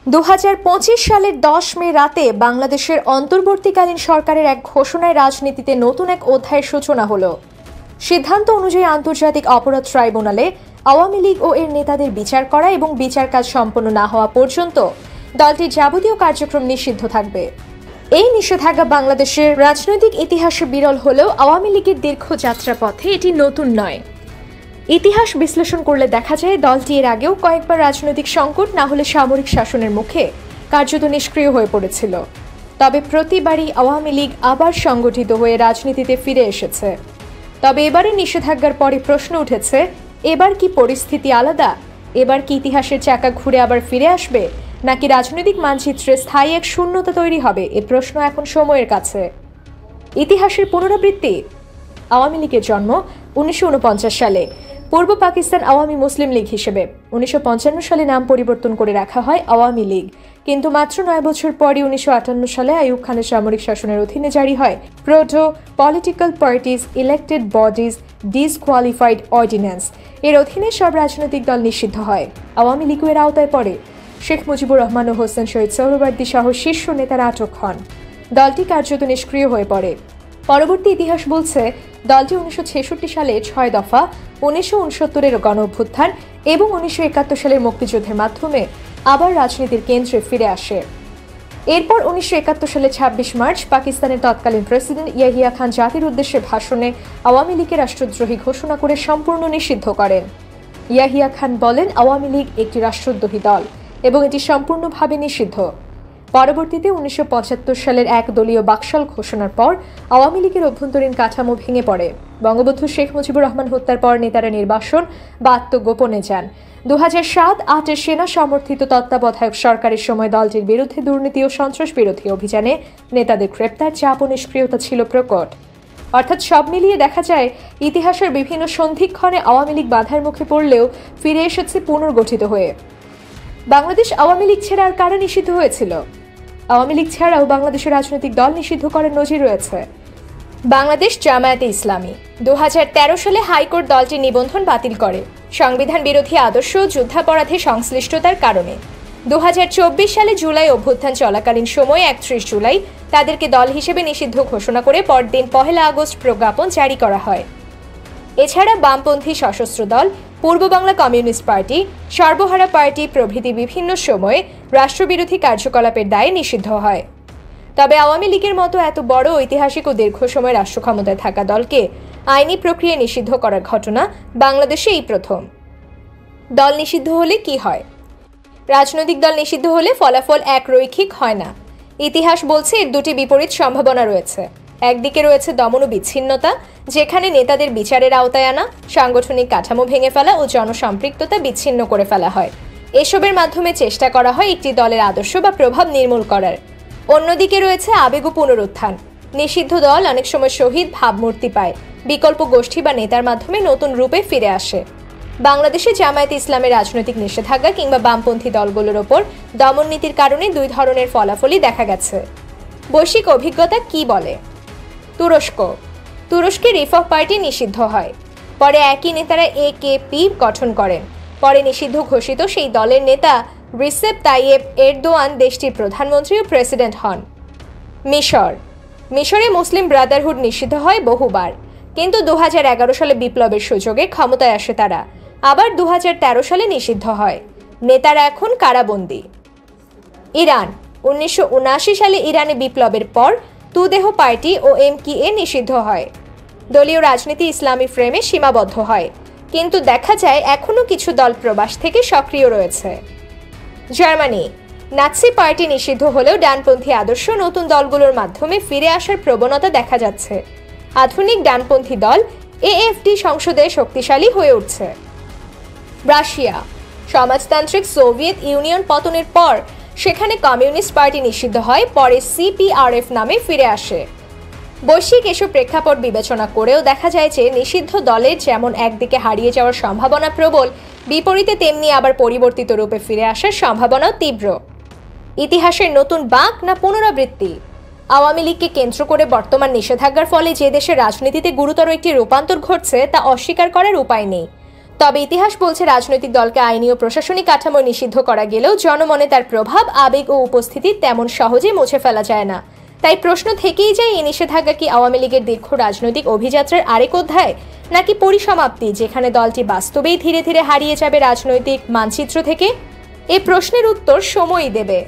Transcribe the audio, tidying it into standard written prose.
2025 সালের 10 মে রাতে বাংলাদেশের অন্তর্বর্তীকালীন সরকারের এক ঘোষণায় রাজনীতিতে নতুন এক অধ্যায়ের সূচনা হলো। সিদ্ধান্ত অনুযায়ী আন্তর্জাতিক অপরাধ ট্রাইব্যুনালে আওয়ামী লীগ ও এর নেতাদের বিচার করা এবং বিচার কাজ সম্পন্ন না হওয়া পর্যন্ত দলটির যাবতীয় কার্যক্রম নিষিদ্ধ থাকবে। এই নিষেধাজ্ঞা বাংলাদেশের রাজনৈতিক ইতিহাসে বিরল হলেও আওয়ামী লীগের দীর্ঘ যাত্রাপথে এটি নতুন নয়। ইতিহাস বিশ্লেষণ করলে দেখা যায় দলটি এর আগেও কয়েকবার রাজনৈতিক সংকট না হলে সামরিক শাসনের মুখে কার্যত নিষ্ক্রিয় হয়ে পড়েছিল। তবে প্রতিবারই আওয়ামী লীগ আবার সংগঠিত হয়ে রাজনীতিতে ফিরে এসেছে। তবে এবারের নিষেধাজ্ঞার পরে প্রশ্ন উঠেছে, এবার কি পরিস্থিতি আলাদা? এবার কি ইতিহাসের চাকা ঘুরে আবার ফিরে আসবে, নাকি রাজনৈতিক মানচিত্রে স্থায়ী এক শূন্যতা তৈরি হবে? এ প্রশ্ন এখন সময়ের কাছে। ইতিহাসের পুনরাবৃত্তি। আওয়ামী লীগের জন্ম 1949 সালে পূর্ব পাকিস্তান আওয়ামী মুসলিম লীগ হিসেবে। 1955 সালে নাম পরিবর্তন করে রাখা হয় আওয়ামী লীগ, কিন্তু মাত্র 9 বছর পরই 1958 সালে আইয়ুব খানের সামরিক শাসনের অধীনে জারি হয় proto political parties elected bodies disqualified ordinance. এর অধীনে সব রাজনৈতিক দল নিষিদ্ধ হয়। আওয়ামী লীগও এর আওতায় পড়ে। শেখ মুজিবুর রহমান ও হোসেন শহীদ সোহরাওয়ার্দী সহ শীর্ষ নেতারা আটক হন। দলটি কার্যত নিষ্ক্রিয় হয়ে পড়ে। পরবর্তী ইতিহাস বলছে দলটি 1966 সালে 6 দফা, 1969-এর গণ অভ্যুত্থান এবং 1971 সালের মুক্তিযুদ্ধের মাধ্যমে আবার রাজনীতির কেন্দ্রে ফিরে আসে। এরপর 1971 সালে 26 মার্চ পাকিস্তানের তৎকালীন প্রেসিডেন্ট ইয়াহিয়া খান জাতির উদ্দেশ্যে ভাষণে আওয়ামী লীগকে রাষ্ট্রদ্রোহী ঘোষণা করে সম্পূর্ণ নিষিদ্ধ করেন। ইয়াহিয়া খান বলেন, আওয়ামী লীগ একটি রাষ্ট্রদ্রোহী দল এবং এটি সম্পূর্ণভাবে নিষিদ্ধ। পরবর্তীতে 1975 সালের এক দলীয় বাকশাল ঘোষণার পর আওয়ামী লীগের অভ্যন্তরীণ কাঠামো ভেঙে পড়ে। বঙ্গবন্ধু শেখ মুজিবুর রহমান হত্যার পর নেতারা নির্বাসন বা আত্মগোপনে যান। 2007-08-এর সেনা সমর্থিত তত্ত্বাবধায়ক সরকারের সময় দলটির বিরুদ্ধে দুর্নীতি ও সন্ত্রাস বিরোধী অভিযানে নেতাদের গ্রেপ্তার, চাপ ও নিষ্ক্রিয়তা ছিল প্রকট। অর্থাৎ সব মিলিয়ে দেখা যায় ইতিহাসের বিভিন্ন সন্ধিক্ষণে আওয়ামী লীগ বাধার মুখে পড়লেও ফিরে এসেছে পুনর্গঠিত হয়ে। বাংলাদেশ আওয়ামী লীগ ছেড়ে আর কারা নিষিদ্ধ হয়েছিল? আওয়ামী লীগ ছাড়াও বাংলাদেশের রাজনৈতিক দল নিষিদ্ধ করার নজির রয়েছে। বাংলাদেশ জামায়াতে ইসলামী 2013 সালে হাইকোর্ট দলটির নিবন্ধন বাতিল করে সংবিধান বিরোধী আদর্শ ও যুদ্ধাপরাধে সংশ্লিষ্টতার কারণে। 2024 সালে জুলাই অভ্যুত্থান চলাকালীন সময়ে 31 জুলাই তাদেরকে দল হিসেবে নিষিদ্ধ ঘোষণা করে পরদিন 1 আগস্ট প্রজ্ঞাপন জারি করা হয়। এছাড়া বামপন্থী সশস্ত্র দল, পূর্ব বাংলা কমিউনিস্ট পার্টি, সর্বহারা পার্টি প্রভৃতি বিভিন্ন সময়ে রাষ্ট্রবিরোধী কার্যকলাপের দায়ে নিষিদ্ধ হয়। তবে আওয়ামী লীগের মতো এত বড় ঐতিহাসিক ও দীর্ঘ সময় রাষ্ট্র ক্ষমতায় থাকা দলকে আইনি প্রক্রিয়ায় নিষিদ্ধ করার ঘটনা বাংলাদেশে এই প্রথম। দল নিষিদ্ধ হলে কি হয়? রাজনৈতিক দল নিষিদ্ধ হলে ফলাফল এক রৈখিক হয় না। ইতিহাস বলছে এর দুটি বিপরীত সম্ভাবনা রয়েছে। একদিকে রয়েছে দমন ও বিচ্ছিন্নতা, যেখানে নেতাদের বিচারের আওতায় আনা, সাংগঠনিক কাঠামো ভেঙে ফেলা ও জনসম্পৃক্ততা বিচ্ছিন্ন করে ফেলা হয়। এসবের মাধ্যমে চেষ্টা করা হয় একটি দলের আদর্শ বা প্রভাব নির্মূল করার। অন্যদিকে রয়েছে আবেগ ও পুনরুত্থান। নিষিদ্ধ দল অনেক সময় শহীদ ভাবমূর্তি পায়, বিকল্প গোষ্ঠী বা নেতার মাধ্যমে নতুন রূপে ফিরে আসে। বাংলাদেশে জামায়াতে ইসলামের রাজনৈতিক নিষেধাজ্ঞা কিংবা বামপন্থী দলগুলোর ওপর দমন নীতির কারণে দুই ধরনের ফলাফলই দেখা গেছে। বৈশ্বিক অভিজ্ঞতা কি বলে? তুরস্কে রিফহ পার্টি নিষিদ্ধ হয়। পরে একই নেতারা AKP গঠন করেন। পরে নিষিদ্ধ ঘোষিত সেই দলের নেতা রিসেপ তাইয়েপ এরদোয়ান দেশটির প্রধানমন্ত্রী ও প্রেসিডেন্ট হন। মিশরে মুসলিম ব্রাদারহুড নিষিদ্ধ হয় বহুবার, কিন্তু 2011 সালে বিপ্লবের সুযোগে ক্ষমতায় আসে তারা। আবার 2013 সালে নিষিদ্ধ হয়। নেতারা এখন কারাবন্দী। ইরান 1979 সালে ইরানে বিপ্লবের পর তুদেহ পার্টি ও MKA নিষিদ্ধ হয়। দলীয় রাজনীতি ইসলামী ফ্রেমে সীমাবদ্ধ হয়, কিন্তু দেখা যায় এখনও কিছু দল প্রবাস থেকে সক্রিয় রয়েছে। জার্মানি নাৎসি পার্টি নিষিদ্ধ হলেও ডানপন্থী আদর্শ নতুন দলগুলোর মাধ্যমে ফিরে আসার প্রবণতা দেখা যাচ্ছে। আধুনিক ডানপন্থী দল AfD সংসদে শক্তিশালী হয়ে উঠছে। রাশিয়া সমাজতান্ত্রিক সোভিয়েত ইউনিয়ন পতনের পর সেখানে কমিউনিস্ট পার্টি নিষিদ্ধ হয়, পরে CPRF নামে ফিরে আসে। বৈশ্বিক এসব প্রেক্ষাপট বিবেচনা করেও দেখা যায় যে নিষিদ্ধ দলের যেমন একদিকে হারিয়ে যাওয়ার সম্ভাবনা প্রবল, বিপরীতে তেমনি আবার পরিবর্তিত রূপে ফিরে আসার সম্ভাবনাও তীব্র। ইতিহাসের নতুন বাঁক না পুনরাবৃত্তি? আওয়ামী লীগকে কেন্দ্র করে বর্তমান নিষেধাজ্ঞার ফলে যে দেশের রাজনীতিতে গুরুতর একটি রূপান্তর ঘটছে তা অস্বীকার করার উপায় নেই। তবে ইতিহাস বলছে রাজনৈতিক দলকে আইনি ও প্রশাসনিক কাঠামো নিষিদ্ধ করা গেলেও জনমনে তার প্রভাব, আবেগ ও উপস্থিতি তেমন সহজে মুছে ফেলা যায় না। তাই প্রশ্ন থেকেই যায়, এই নিষেধাজ্ঞা কি আওয়ামী লীগের দীর্ঘ রাজনৈতিক অভিযাত্রার আরেক অধ্যায়, নাকি পরিসমাপ্তি, যেখানে দলটি বাস্তবেই ধীরে ধীরে হারিয়ে যাবে রাজনৈতিক মানচিত্র থেকে? এই প্রশ্নের উত্তর সময়ই দেবে।